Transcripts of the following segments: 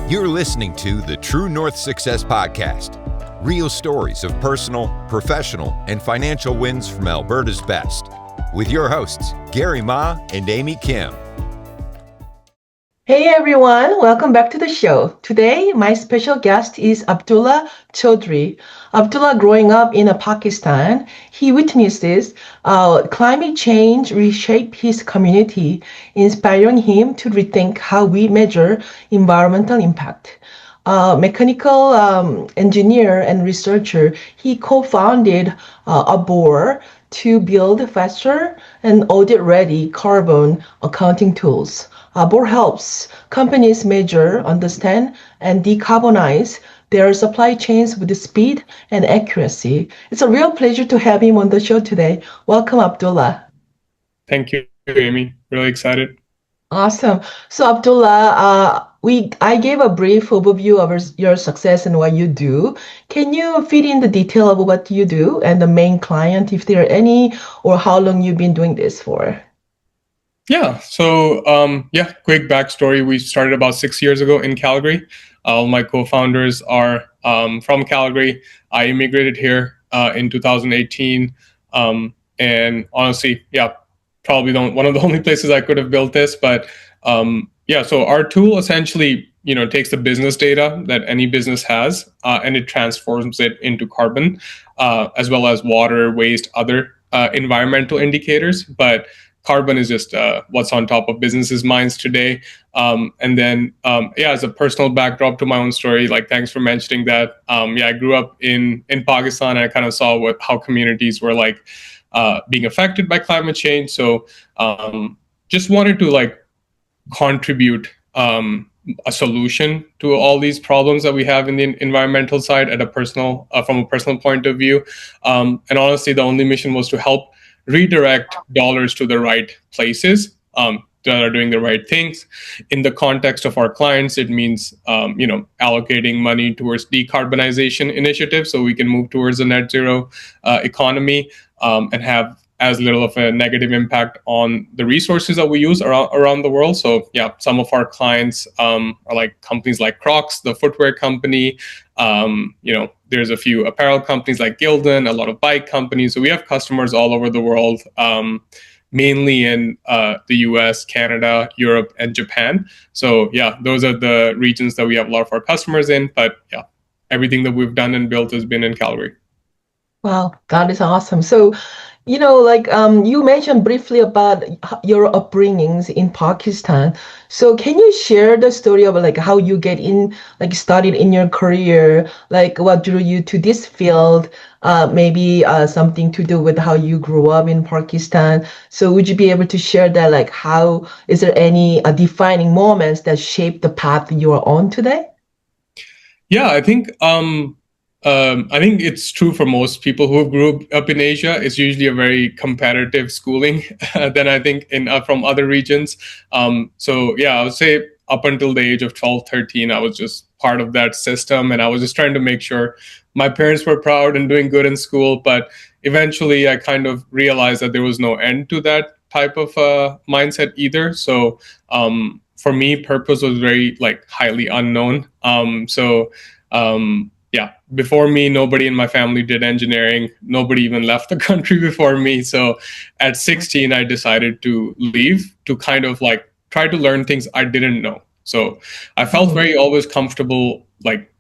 You're listening to the True North Success Podcast. Real stories of personal, professional, and financial wins from Alberta's best. With your hosts, Gary Ma and Amy Kim. Hey everyone, welcome back to the show. Today, my special guest is Abdullah Choudhry. Abdullah, growing up in Pakistan, he witnesses climate change reshape his community, inspiring him to rethink how we measure environmental impact. Mechanical engineer and researcher, he co-founded Arbor to build faster and audit-ready carbon accounting tools. Arbor helps companies measure, understand, and decarbonize their supply chains with speed and accuracy. It's a real pleasure to have him on the show today. Welcome, Abdullah. Thank you, Amy. Really excited. Awesome. So, Abdullah, I gave a brief overview of your success and what you do. Can you fit in the detail of what you do and the main client, if there are any, or how long you've been doing this for? Yeah. So, quick backstory. We started about 6 years ago in Calgary. All my co-founders are from Calgary. I immigrated here in 2018. And honestly, probably one of the only places I could have built this. But so our tool essentially, takes the business data that any business has and it transforms it into carbon, as well as water, waste, other environmental indicators. But carbon is just what's on top of businesses' minds today. As a personal backdrop to my own story, thanks for mentioning that. I grew up in Pakistan, and I kind of saw how communities were being affected by climate change. So just wanted to contribute a solution to all these problems that we have in the environmental side at from a personal point of view. And honestly, the only mission was to help redirect dollars to the right places that are doing the right things. In the context of our clients, it means allocating money towards decarbonization initiatives so we can move towards a net zero economy and have as little of a negative impact on the resources that we use around the world. So some of our clients are companies like Crocs, the footwear company. There's a few apparel companies like Gildan, a lot of bike companies. So we have customers all over the world, mainly in the US, Canada, Europe, and Japan. So those are the regions that we have a lot of our customers in. But everything that we've done and built has been in Calgary. Wow, that is awesome. So, you mentioned briefly about your upbringings in Pakistan. So can you share the story of how you get in, started in your career, what drew you to this field, maybe something to do with how you grew up in Pakistan. So would you be able to share that, how, is there any defining moments that shaped the path you are on today? Yeah, I think it's true for most people who grew up in Asia. It's usually a very competitive schooling than I think from other regions. I would say up until the age of 12, 13, I was just part of that system. And I was just trying to make sure my parents were proud and doing good in school. But eventually I kind of realized that there was no end to that type of mindset either. So for me, purpose was very highly unknown. Before me, nobody in my family did engineering. Nobody even left the country before me. So at 16, I decided to leave to kind of try to learn things I didn't know. So I felt very always comfortable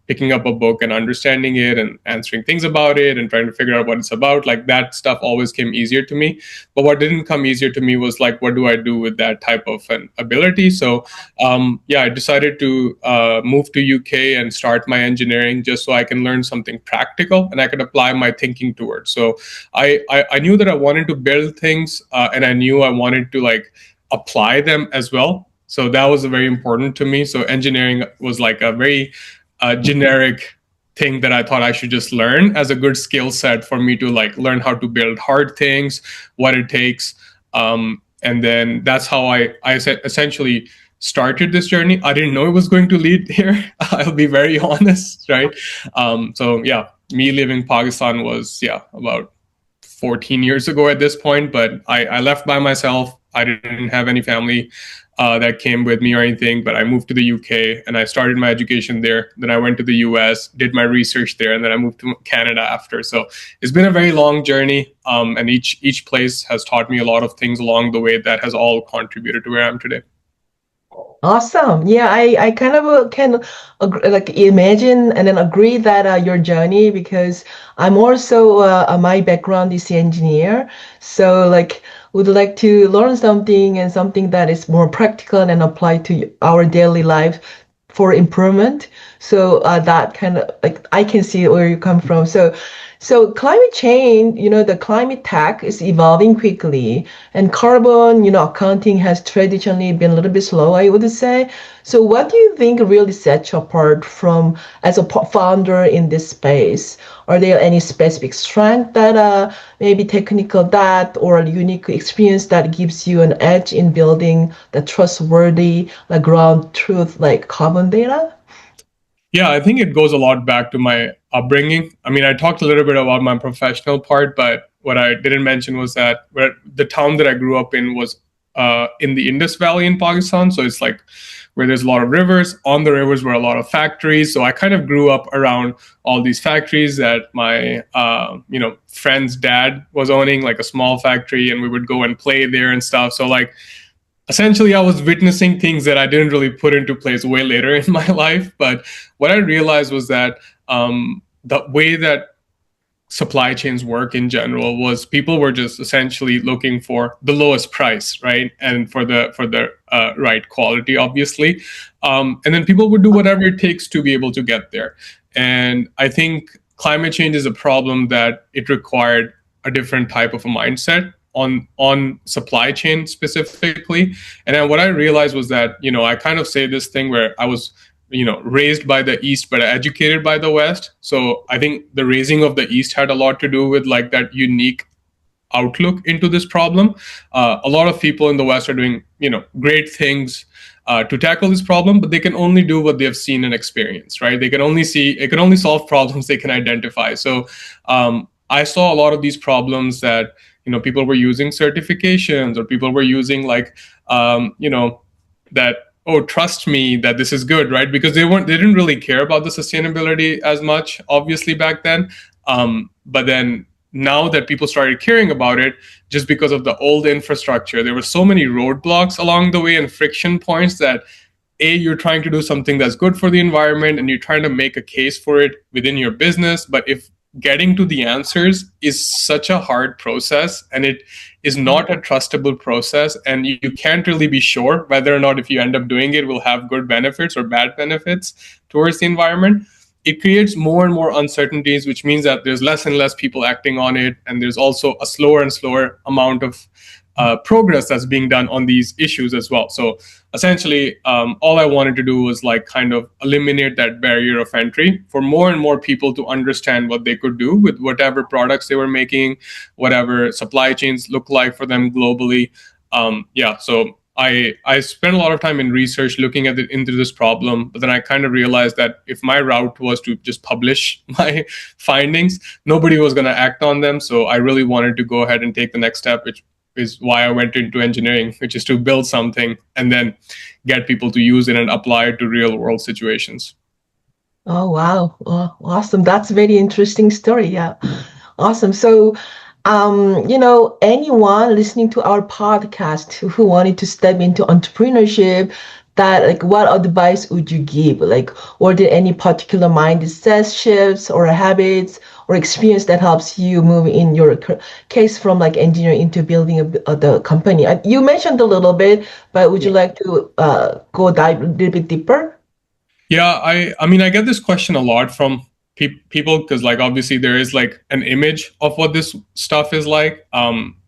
picking up a book and understanding it and answering things about it and trying to figure out what it's about. That stuff always came easier to me. But what didn't come easier to me was what do I do with that type of an ability? So I decided to move to UK and start my engineering just so I can learn something practical and I could apply my thinking towards. So I knew that I wanted to build things and I knew I wanted to apply them as well. So that was very important to me. So engineering was a very generic thing that I thought I should just learn as a good skill set for me to learn how to build hard things, what it takes. And then that's how I essentially started this journey. I didn't know it was going to lead here. I'll be very honest, right? Me leaving Pakistan was about 14 years ago at this point, but I left by myself. I didn't have any family that came with me or anything, but I moved to the UK and I started my education there. Then I went to the US, did my research there, and then I moved to Canada after. So it's been a very long journey, and each place has taught me a lot of things along the way that has all contributed to where I am today. Awesome. Yeah, I kind of can like imagine and then agree that your journey, because I'm also my background is engineer, so like would like to learn something and something that is more practical and apply to our daily life for improvement. So that kind of like I can see where you come from. So climate change, the climate tech is evolving quickly, and carbon, accounting has traditionally been a little bit slow, I would say. So what do you think really sets you apart from as a founder in this space? Are there any specific strength that maybe technical that or a unique experience that gives you an edge in building the trustworthy, like ground truth, like carbon data? Yeah, I think it goes a lot back to my upbringing. I mean, I talked a little bit about my professional part, but what I didn't mention was that the town that I grew up in was in the Indus Valley in Pakistan. So it's like where there's a lot of rivers. On the rivers were a lot of factories. So I kind of grew up around all these factories that my friend's dad was owning, like a small factory, and we would go and play there and stuff. So like essentially, I was witnessing things that I didn't really put into place way later in my life. But what I realized was that the way that supply chains work in general was people were just essentially looking for the lowest price, right? And for the right quality, obviously. And then people would do whatever it takes to be able to get there. And I think climate change is a problem that it required a different type of a mindset on supply chain specifically. And then what I realized was that, I kind of say this thing where I was, raised by the East, but educated by the West. So I think the raising of the East had a lot to do with like that unique outlook into this problem. A lot of people in the West are doing, great things to tackle this problem, but they can only do what they have seen and experienced, right? They can only solve problems they can identify. So I saw a lot of these problems that, people were using certifications, or people were using like, that, oh, trust me that this is good, right? Because they didn't really care about the sustainability as much, obviously, back then. But then now that people started caring about it, just because of the old infrastructure, there were so many roadblocks along the way and friction points that you're trying to do something that's good for the environment and you're trying to make a case for it within your business. But if getting to the answers is such a hard process and it is not a trustable process, and you can't really be sure whether or not if you end up doing it will have good benefits or bad benefits towards the environment, it creates more and more uncertainties, which means that there's less and less people acting on it. And there's also a slower and slower amount of progress that's being done on these issues as well. So essentially, all I wanted to do was like kind of eliminate that barrier of entry for more and more people to understand what they could do with whatever products they were making, whatever supply chains look like for them globally. So I spent a lot of time in research looking at into this problem, but then I kind of realized that if my route was to just publish my findings, nobody was going to act on them. So I really wanted to go ahead and take the next step, which is why I went into engineering, which is to build something and then get people to use it and apply it to real world situations. Oh, wow. Oh, awesome. That's a very interesting story. Yeah. Awesome. So, anyone listening to our podcast who wanted to step into entrepreneurship, that like what advice would you give? Like, were there any particular mindset shifts or habits or experience that helps you move in your case from like engineering into building the company? You mentioned a little bit, but would you like to go dive a little bit deeper? Yeah, I mean, I get this question a lot from people because like obviously there is like an image of what this stuff is like.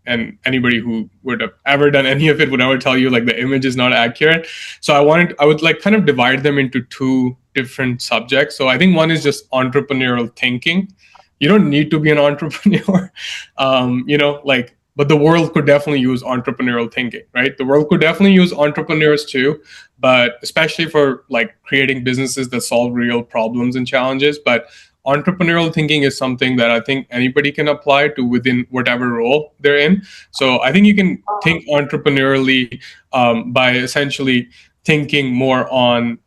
And anybody who would have ever done any of it would ever tell you like the image is not accurate. So I would like kind of divide them into two different subjects. So I think one is just entrepreneurial thinking. You don't need to be an entrepreneur, but the world could definitely use entrepreneurial thinking, right? The world could definitely use entrepreneurs too, but especially for like creating businesses that solve real problems and challenges. But entrepreneurial thinking is something that I think anybody can apply to within whatever role they're in. So I think you can think entrepreneurially by essentially thinking more on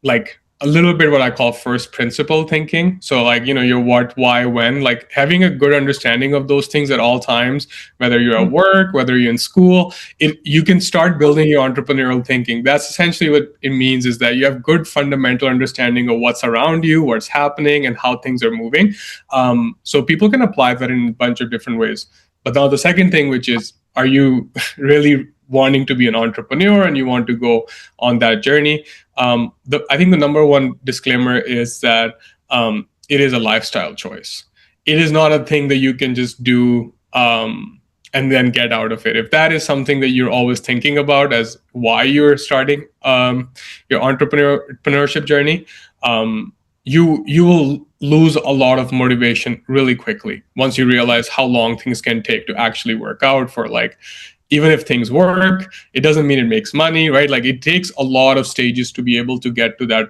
like a little bit what I call first principle thinking. So like, your what, why, when, like having a good understanding of those things at all times, whether you're at work, whether you're in school, you can start building your entrepreneurial thinking. That's essentially what it means, is that you have good fundamental understanding of what's around you, what's happening, and how things are moving. So people can apply that in a bunch of different ways. But now the second thing, which is, are you really wanting to be an entrepreneur and you want to go on that journey? I think the number one disclaimer is that it is a lifestyle choice. It is not a thing that you can just do and then get out of it. If that is something that you're always thinking about as why you're starting your entrepreneurship journey, you will lose a lot of motivation really quickly once you realize how long things can take to actually work out. For like, even if things work, it doesn't mean it makes money, right? Like it takes a lot of stages to be able to get to that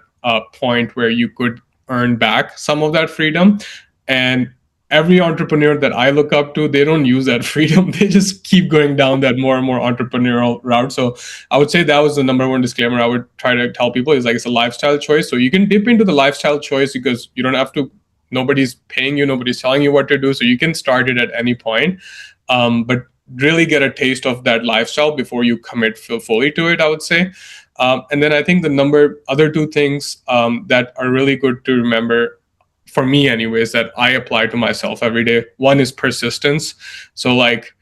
point where you could earn back some of that freedom. And every entrepreneur that I look up to, they don't use that freedom. They just keep going down that more and more entrepreneurial route. So I would say that was the number one disclaimer I would try to tell people, is like, it's a lifestyle choice. So you can dip into the lifestyle choice because you don't have to, nobody's paying you, nobody's telling you what to do. So you can start it at any point. But really get a taste of that lifestyle before you commit fully to it, I would say. And then I think the other two things that are really good to remember, for me anyways, that I apply to myself every day. One is persistence. So like,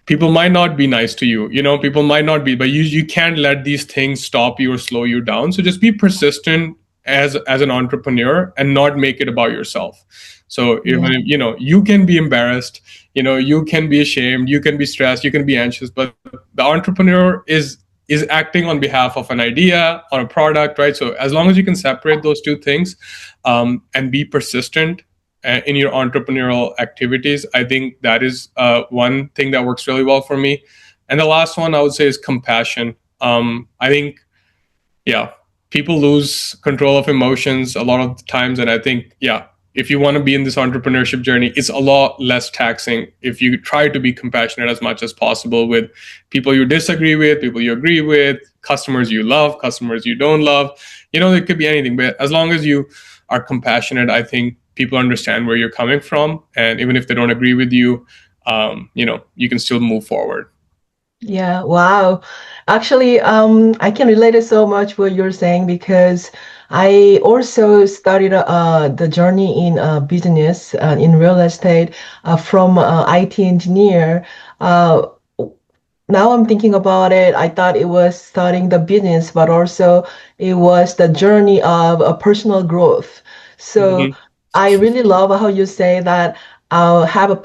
people might not be nice to you, people might not be, but you can't let these things stop you or slow you down. So just be persistent as an entrepreneur and not make it about yourself. So even if, you can be embarrassed, you can be ashamed, you can be stressed, you can be anxious, but the entrepreneur is acting on behalf of an idea or a product, right? So as long as you can separate those two things and be persistent in your entrepreneurial activities, I think that is one thing that works really well for me. And the last one I would say is compassion. I think, people lose control of emotions a lot of the times. And I think, if you want to be in this entrepreneurship journey, it's a lot less taxing if you try to be compassionate as much as possible with people you disagree with, people you agree with, customers you love, customers you don't love. It could be anything. But as long as you are compassionate, I think people understand where you're coming from. And even if they don't agree with you, you can still move forward. Yeah, wow. Actually, I can relate it so much what you're saying, because I also started the journey in business in real estate from IT engineer. Now I'm thinking about it. I thought it was starting the business, but also it was the journey of personal growth. So I really love how you say that have a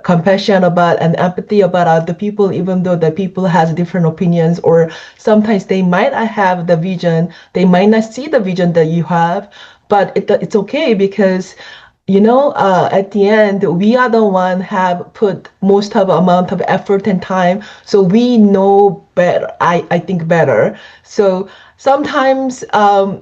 compassion about and empathy about other people, even though the people has different opinions, or sometimes they might not have the vision, they might not see the vision that you have, but it's okay, because at the end, we are the one have put most of amount of effort and time, so we know better. I think better. So sometimes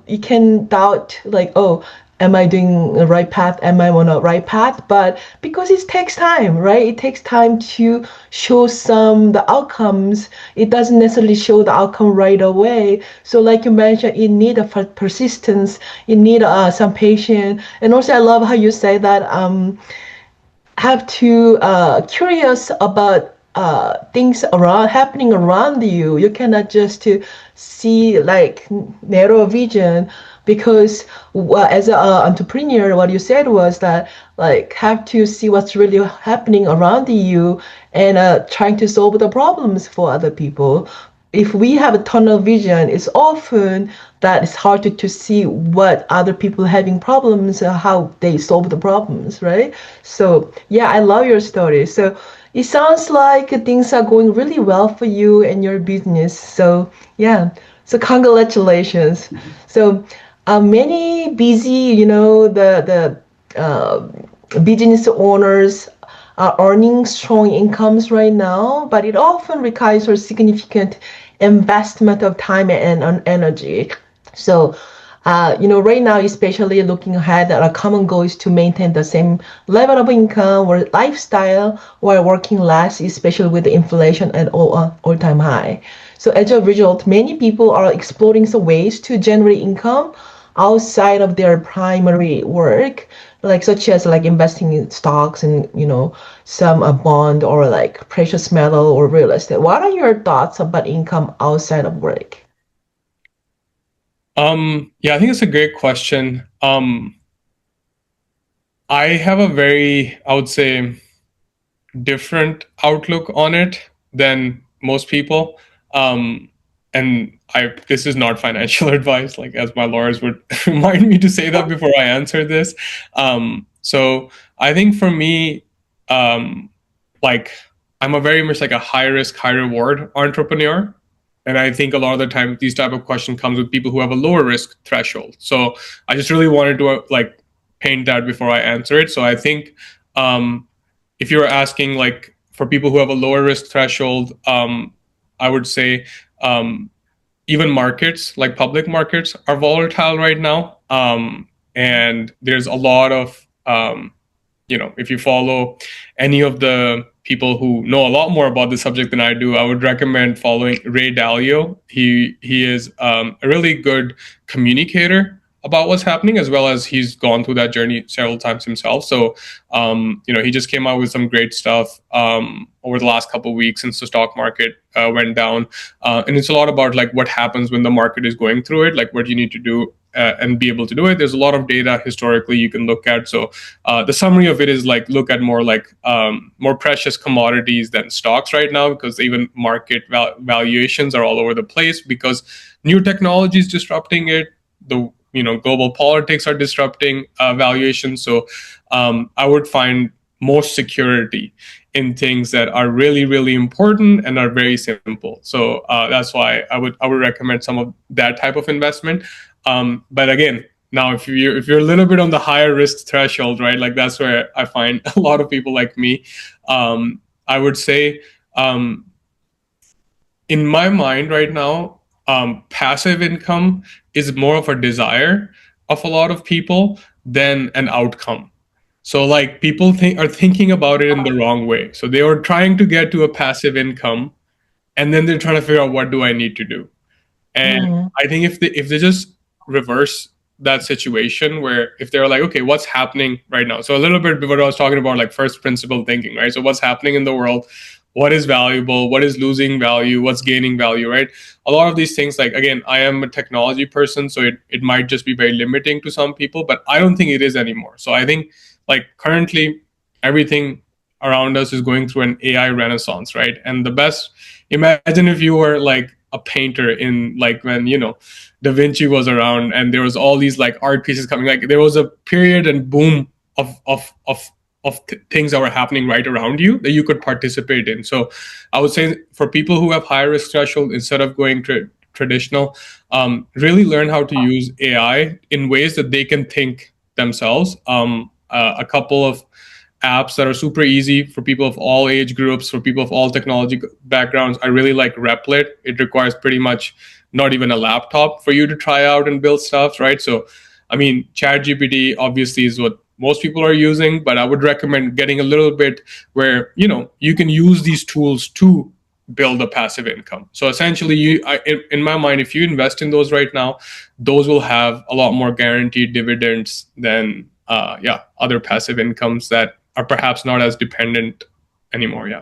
you can doubt, like, oh, am I doing the right path? Am I on the right path? But because it takes time, right? It takes time to show the outcomes. It doesn't necessarily show the outcome right away. So like you mentioned, it needs a persistence. It needs some patience. And also I love how you say that have to curious about things happening around you. You cannot just to see like narrow vision, because as an entrepreneur, what you said was that like have to see what's really happening around you and trying to solve the problems for other people. If we have a tunnel vision, it's often that it's hard to see what other people having problems, how they solve the problems, right? So yeah, I love your story. So it sounds like things are going really well for you and your business. So yeah, so congratulations. So many busy, the business owners are earning strong incomes right now, but it often requires a significant investment of time and energy. So Right now, especially looking ahead, a common goal is to maintain the same level of income or lifestyle while working less, especially with the inflation at all-time high. So as a result, many people are exploring some ways to generate income outside of their primary work, like such as like investing in stocks and some bond or like precious metal or real estate. What are your thoughts about income outside of work? Yeah, I think it's a great question. I have a very, I would say, different outlook on it than most people. And this is not financial advice, like as my lawyers would remind me to say that before I answer this. So I think for me, like I'm a very much like a high risk, high reward entrepreneur. And I think a lot of the time these type of question comes with people who have a lower risk threshold. So I just really wanted to like paint that before I answer it. So I think if you're asking like for people who have a lower risk threshold, I would say even markets like public markets are volatile right now, and there's a lot of if you follow any of the people who know a lot more about the subject than I do, I would recommend following Ray Dalio. He is a really good communicator about what's happening, as well as he's gone through that journey several times himself. So, he just came out with some great stuff over the last couple of weeks since the stock market went down, and it's a lot about like what happens when the market is going through it, like what you need to do and be able to do it. There's a lot of data historically you can look at. So the summary of it is like look at more like more precious commodities than stocks right now, because even market valuations are all over the place because new technology is disrupting it. The global politics are disrupting valuations. So I would find most security in things that are really, really important and are very simple. So that's why I would recommend some of that type of investment. But again, now if you're a little bit on the higher risk threshold, right, like that's where I find a lot of people like me. I would say in my mind right now, passive income is more of a desire of a lot of people than an outcome. So like people are thinking about it in the wrong way. So they were trying to get to a passive income, and then they're trying to figure out what do I need to do. And I think if they just reverse that situation, where if they're like, okay, what's happening right now? So a little bit what I was talking about, like first principle thinking, right? So what's happening in the world? What is valuable? What is losing value? What's gaining value, right? A lot of these things, like, again, I am a technology person, so it might just be very limiting to some people, but I don't think it is anymore. So I think like currently everything around us is going through an AI renaissance, right? And the best, imagine if you were like a painter in like when Da Vinci was around and there was all these like art pieces coming, like there was a period and boom of things that were happening right around you that you could participate in. So I would say for people who have higher risk threshold, instead of going traditional, really learn how to use AI in ways that they can think themselves. A couple of apps that are super easy for people of all age groups, for people of all technology backgrounds. I really like Replit. It requires pretty much not even a laptop for you to try out and build stuff, right? So, I mean, ChatGPT obviously is what most people are using, but I would recommend getting a little bit where, you can use these tools to build a passive income. So essentially, in my mind, if you invest in those right now, those will have a lot more guaranteed dividends than other passive incomes that are perhaps not as dependent anymore. Yeah.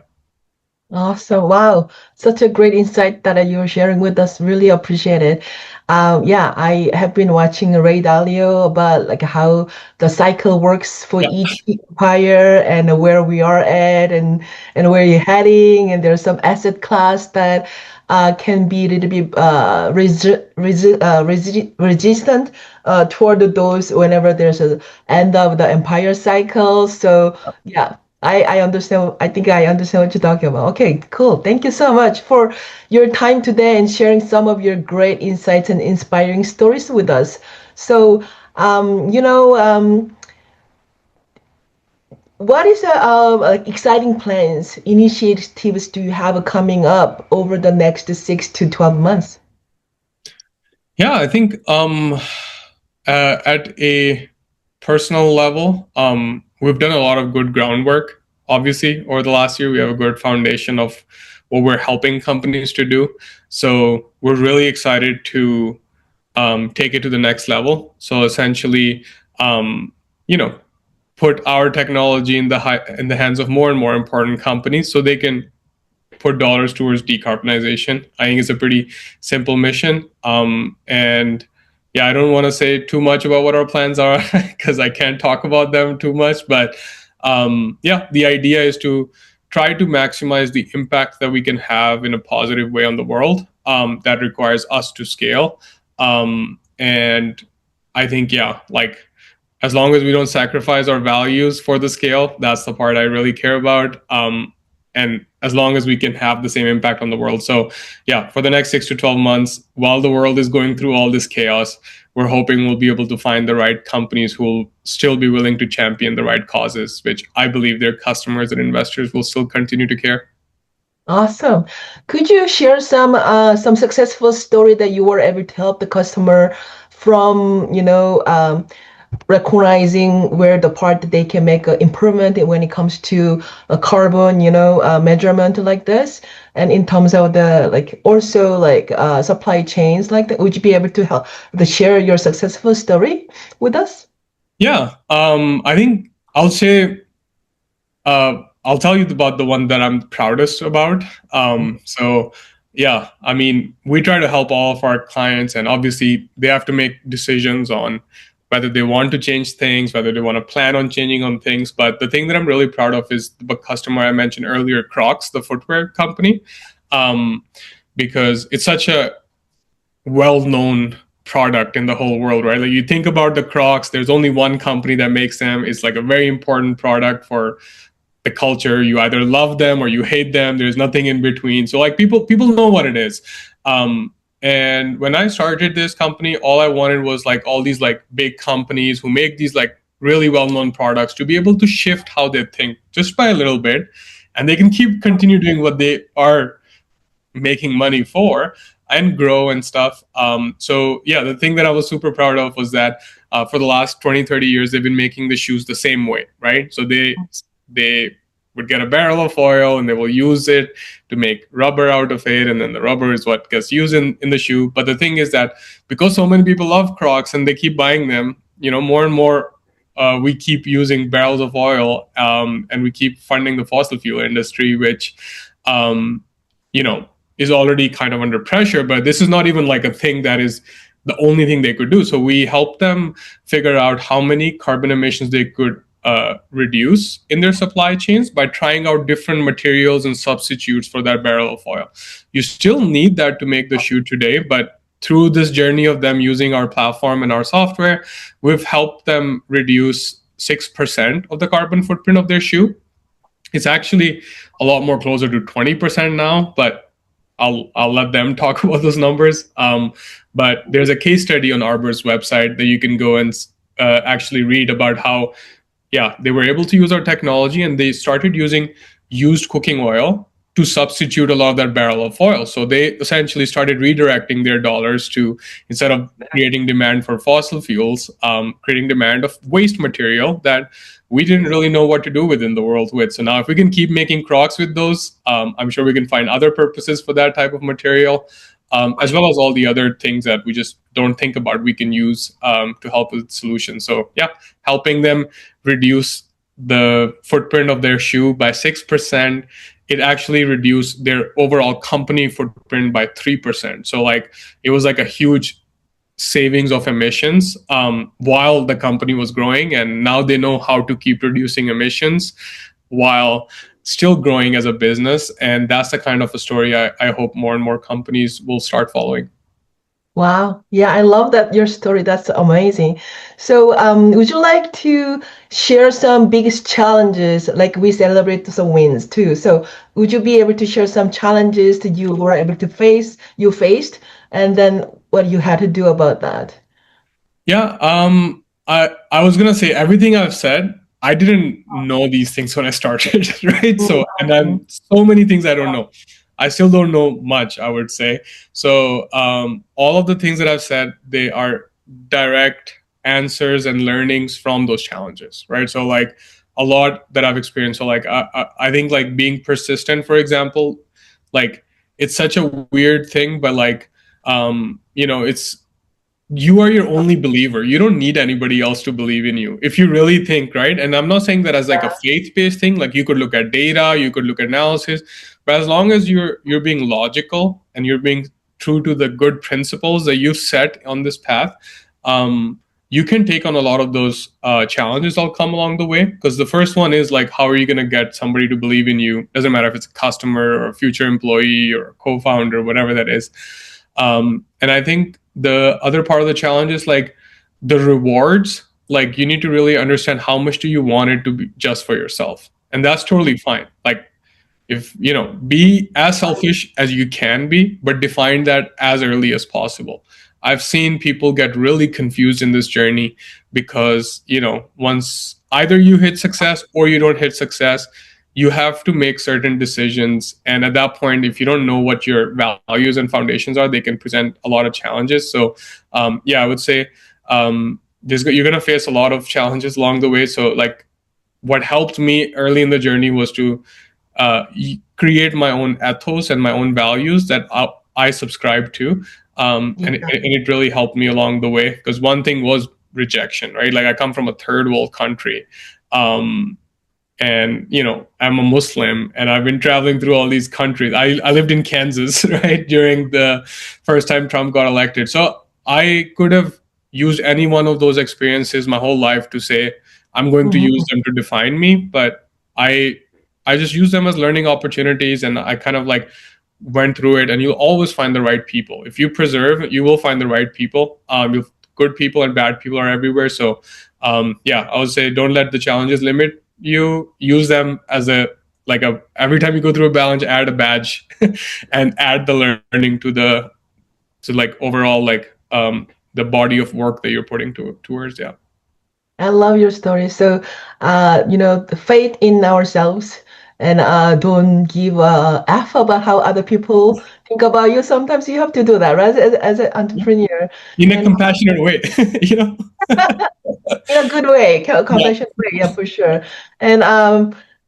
Awesome. Wow. Such a great insight that you're sharing with us. Really appreciate it. I have been watching Ray Dalio about like how the cycle works for each empire and where we are at and where you're heading. And there's some asset class that can be a little bit resistant toward those whenever there's an end of the empire cycle. So yeah. I understand. I think I understand what you're talking about. Okay, cool. Thank you so much for your time today and sharing some of your great insights and inspiring stories with us. So, what is exciting plans, initiatives do you have coming up over the next 6 to 12 months? Yeah, I think At a personal level, we've done a lot of good groundwork. Obviously, over the last year, we have a good foundation of what we're helping companies to do. So we're really excited to take it to the next level. So essentially, you know, put our technology in the hands of more and more important companies, so they can put dollars towards decarbonization. I think it's a pretty simple mission. And yeah, I don't want to say too much about what our plans are because I can't talk about them too much. But yeah, the idea is to try to maximize the impact that we can have in a positive way on the world. That requires us to scale. And I think, yeah, like as long as we don't sacrifice our values for the scale, that's the part I really care about. And as long as we can have the same impact on the world. So yeah, for the next 6 to 12 months, while the world is going through all this chaos, we're hoping we'll be able to find the right companies who will still be willing to champion the right causes, which I believe their customers and investors will still continue to care. Awesome. Could you share some successful story that you were able to help the customer from, recognizing where the part that they can make an improvement when it comes to a carbon, measurement like this, and in terms of the supply chains like that, would you be able to help to share your successful story with us? Yeah, I think I'll say I'll tell you about the one that I'm proudest about. So yeah, I mean, we try to help all of our clients, and obviously they have to make decisions on whether they want to change things, whether they want to plan on changing on things. But the thing that I'm really proud of is the customer I mentioned earlier, Crocs, the footwear company, because it's such a well-known product in the whole world, right? Like you think about the Crocs, there's only one company that makes them. It's like a very important product for the culture. You either love them or you hate them. There's nothing in between. So like people know what it is. And when I started this company, all I wanted was like all these like big companies who make these like really well-known products to be able to shift how they think just by a little bit, and they can continue doing what they are making money for and grow and stuff. So yeah, the thing that I was super proud of was that for the last 20, 30 years, they've been making the shoes the same way, right? So they would get a barrel of oil and they will use it to make rubber out of it, and then the rubber is what gets used in the shoe. But the thing is that because so many people love Crocs and they keep buying them, more and more we keep using barrels of oil, and we keep funding the fossil fuel industry, which is already kind of under pressure. But this is not even like a thing that is the only thing they could do. So we help them figure out how many carbon emissions they could reduce in their supply chains by trying out different materials and substitutes for that barrel of oil. You still need that to make the shoe today, but through this journey of them using our platform and our software, we've helped them reduce 6% of the carbon footprint of their shoe. It's actually a lot more closer to 20% now, but I'll let them talk about those numbers. But there's a case study on Arbor's website that you can go and actually read about how they were able to use our technology, and they started using used cooking oil to substitute a lot of that barrel of oil. So they essentially started redirecting their dollars to, instead of creating demand for fossil fuels, creating demand of waste material that we didn't really know what to do within the world with. So now if we can keep making Crocs with those, I'm sure we can find other purposes for that type of material. As well as all the other things that we just don't think about we can use to help with solutions. So yeah, helping them reduce the footprint of their shoe by 6%, it actually reduced their overall company footprint by 3%. So like it was like a huge savings of emissions while the company was growing, and now they know how to keep reducing emissions while still growing as a business. And that's the kind of a story I hope more and more companies will start following. Wow. Yeah, I love that your story. That's amazing. So, would you like to share some biggest challenges? Like we celebrate some wins too. So, would you be able to share some challenges that you were able to you faced, and then what you had to do about that? Yeah. I was gonna say everything I've said. I didn't know these things when I started, right? So, and then so many things I don't know. I still don't know much, I would say. So all of the things that I've said, they are direct answers and learnings from those challenges, right? So like a lot that I've experienced. So like I think like being persistent, for example, like it's such a weird thing, but like it's you are your only believer. You don't need anybody else to believe in you if you really think, right? And I'm not saying that as like a faith-based thing. Like you could look at data, you could look at analysis, but as long as you're being logical and you're being true to the good principles that you've set on this path, you can take on a lot of those challenges that'll come along the way. Because the first one is like, how are you going to get somebody to believe in you? Doesn't matter if it's a customer or a future employee or a co-founder, whatever that is. And I think the other part of the challenge is like the rewards. Like you need to really understand how much do you want it to be just for yourself. And that's totally fine. Like if, be as selfish as you can be, but define that as early as possible. I've seen people get really confused in this journey because, once either you hit success or you don't hit success, you have to make certain decisions. And at that point, if you don't know what your values and foundations are, they can present a lot of challenges. So, I would say you're going to face a lot of challenges along the way. So like what helped me early in the journey was to create my own ethos and my own values that I subscribe to. And it really helped me along the way, because one thing was rejection, right? Like I come from a third world country. And, I'm a Muslim and I've been traveling through all these countries. I lived in Kansas, right, during the first time Trump got elected. So I could have used any one of those experiences my whole life to say, I'm going to use them to define me. But I just use them as learning opportunities. And I kind of like went through it, and you'll always find the right people. If you persevere, you will find the right people. Good people and bad people are everywhere. So I would say don't let the challenges limit you. Use them as every time you go through a challenge, add a badge and add the learning to overall the body of work that you're putting towards. Yeah. I love your story. So, the faith in ourselves, and don't give a F about how other people think about you. Sometimes you have to do that, right? As an entrepreneur. In a compassionate way, In a good way, compassionate way, yeah, for sure. And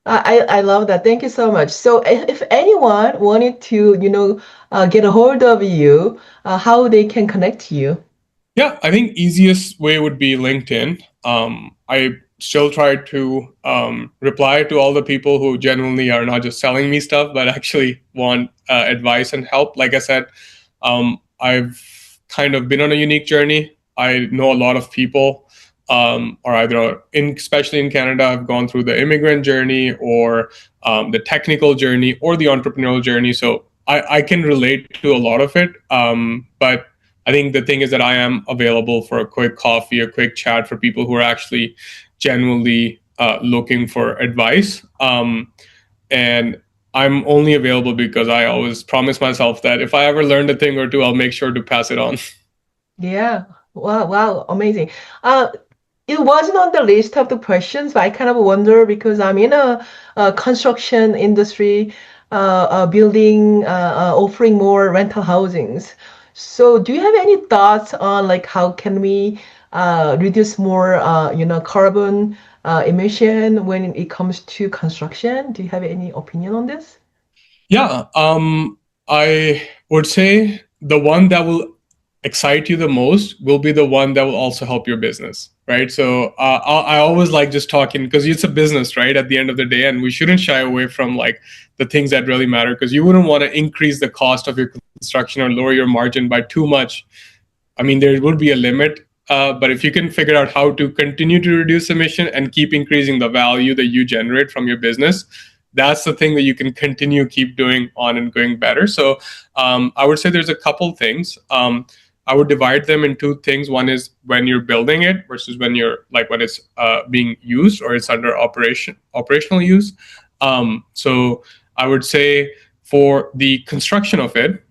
I love that. Thank you so much. So if anyone wanted to, get a hold of you, how they can connect to you? Yeah, I think easiest way would be LinkedIn. I still try to reply to all the people who genuinely are not just selling me stuff, but actually want advice and help. Like I said, I've kind of been on a unique journey. I know a lot of people, especially in Canada, I've gone through the immigrant journey or the technical journey or the entrepreneurial journey. So I can relate to a lot of it. But I think the thing is that I am available for a quick coffee, a quick chat for people who are actually genuinely looking for advice. And I'm only available because I always promise myself that if I ever learned a thing or two, I'll make sure to pass it on. Yeah. Wow. Amazing. It wasn't on the list of the questions, but I kind of wonder because I'm in a construction industry, building, offering more rental housings. So do you have any thoughts on like how can we reduce more, carbon emission when it comes to construction? Do you have any opinion on this? Yeah, I would say the one that will excite you the most will be the one that will also help your business, right? So I always like just talking because it's a business, right? At the end of the day, and we shouldn't shy away from like the things that really matter, because you wouldn't want to increase the cost of your construction or lower your margin by too much. I mean, there would be a limit, but if you can figure out how to continue to reduce emission and keep increasing the value that you generate from your business, that's the thing that you can keep doing on and going better. So I would say there's a couple things. I would divide them in two things. One is when you're building it versus when it's being used or it's under operational use. So I would say for the construction of it,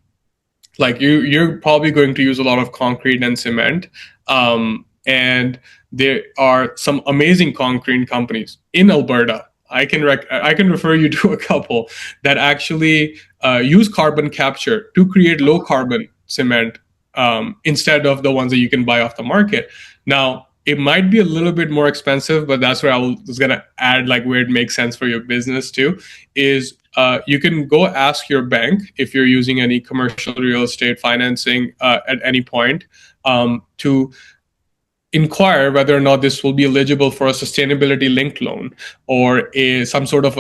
like you're probably going to use a lot of concrete and cement. And there are some amazing concrete companies in Alberta. I can refer you to a couple that actually use carbon capture to create low carbon cement instead of the ones that you can buy off the market. Now, It might be a little bit more expensive, but that's where was going to add like where it makes sense for your business too, is you can go ask your bank if you're using any commercial real estate financing at any point to inquire whether or not this will be eligible for a sustainability linked loan or some sort of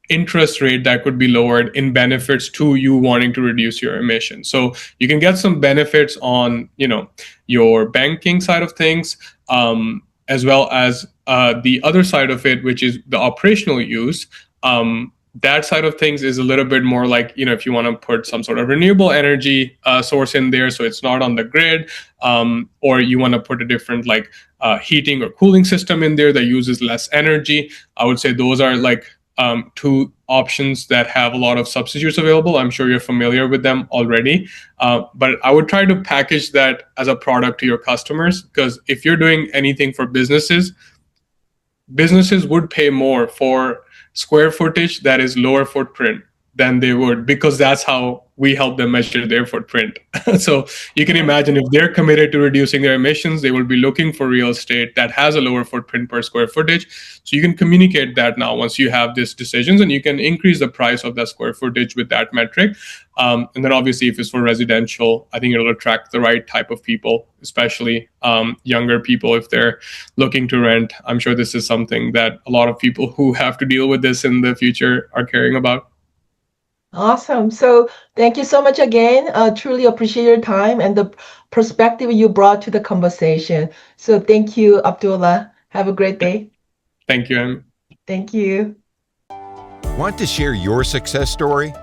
interest rate that could be lowered in benefits to you wanting to reduce your emissions. So you can get some benefits on, your banking side of things, as well as the other side of it, which is the operational use. That side of things is a little bit more like, if you want to put some sort of renewable energy source in there, so it's not on the grid, or you want to put a different like heating or cooling system in there that uses less energy. I would say those are like two options that have a lot of substitutes available. I'm sure you're familiar with them already, but I would try to package that as a product to your customers, because if you're doing anything for businesses would pay more for square footage that is lower footprint than they would, because that's how we help them measure their footprint. So you can imagine if they're committed to reducing their emissions, they will be looking for real estate that has a lower footprint per square footage. So you can communicate that now once you have these decisions, and you can increase the price of that square footage with that metric. And then obviously if it's for residential, I think it'll attract the right type of people, especially younger people if they're looking to rent. I'm sure this is something that a lot of people who have to deal with this in the future are caring about. Awesome. So thank you so much again. Truly appreciate your time and the perspective you brought to the conversation. So thank you, Abdullah. Have a great day. Thank you, Em. Thank you. Want to share your success story?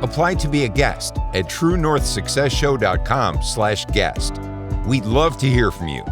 Apply to be a guest at truenorthsuccessshow.com/guest. We'd love to hear from you.